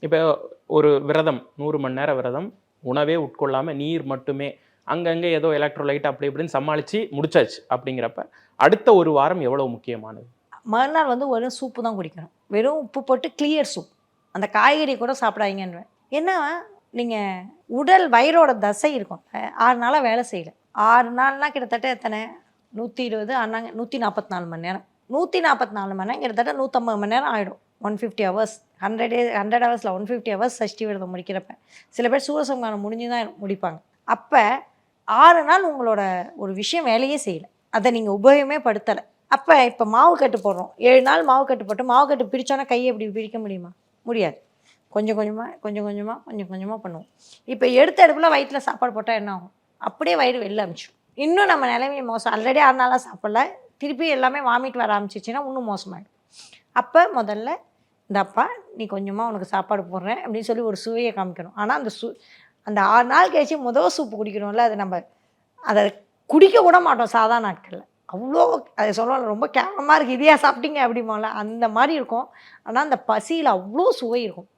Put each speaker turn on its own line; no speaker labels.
இப்போ ஒரு விரதம் 100 மணி நேர விரதம், உணவே உட்கொள்ளாம நீர் மட்டுமே, அங்கங்க ஏதோ எலக்ட்ரோலைட் அப்படி இப்படின்னு சமாளிச்சு முடிச்சாச்சு. அப்படிங்கிறப்ப, அடுத்த 1 வாரம் எவ்வளவு முக்கியமானது?
மறுநாள் வந்து வெறும் சூப்பு தான் குடிக்கணும். வெறும் உப்பு போட்டு கிளியர் சூப். அந்த காய்கறி கூட சாப்பிடாதீங்கன்னுவேன். ஏன்னா, நீங்க உடல் வயிறோட தசை இருக்கும். 6 நாளா வேலை செய்யல. 6 நாள்னா கிட்டத்தட்ட எத்தனை? 120 ஆனாங்க 144 மணி நேரம். 144 மணி நேரம் கிட்டத்தட்ட 150 மணி நேரம் ஆயிடும். 150 ஹவர்ஸ். 100 ஹவர்ஸ்ல 150 ஹவர்ஸ் சஷ்டி விரதம் முடிக்கிறப்ப. சில பேர் சூரசம்ஹாரம் முடிஞ்சு தான் முடிப்பாங்க. அப்ப 6 நாள் உங்களோட ஒரு விஷயம் வேலையே செய்யல. அத நீங்க உபயோகமே படுத்தல. அப்ப இப்ப மாவு கட்டு போடுறோம். 7 நாள் மாவு கட்டு போட்டு மாவு கட்டு பிரிச்சோன்னா கையை இப்படி பிரிக்க முடியுமா? முடியாது. கொஞ்சம் கொஞ்சமா, கொஞ்சம் கொஞ்சமா, கொஞ்சம் கொஞ்சமா பண்ணுவோம். இப்ப எடுத்த அடுப்புல வயித்துல சாப்பாடு போட்டா என்ன ஆகும்? அப்படியே வயிறு வெளில அனுப்பிச்சிடும். இன்னும் நம்ம நிலைமை மோசம். ஆல்ரெடி 6 நாளா சாப்பிடல. திருப்பி எல்லாமே வாமிட் வர ஆரம்பிச்சிச்சுன்னா இன்னும் மோசமாயிடும். அப்ப முதல்ல இந்தாப்பா நீ கொஞ்சமா உனக்கு சாப்பாடு போடுறேன் அப்படின்னு சொல்லி ஒரு சுவையை காமிக்கணும். ஆனா அந்த 6 நாள் கழிச்சு முதல் சூப்பு குடிக்கணும்ல, அது நம்ம அத குடிக்க கூட மாட்டோம் சாதா நாட்கள்ல. அவ்வளோ அதை சொல்லலாம் ரொம்ப கேவலமா இருக்கு. இதையா சாப்பிட்டீங்க அப்படிம்போம்ல, அந்த மாரி இருக்கும். ஆனா அந்த பசியில அவ்வளோ சுவை இருக்கும்.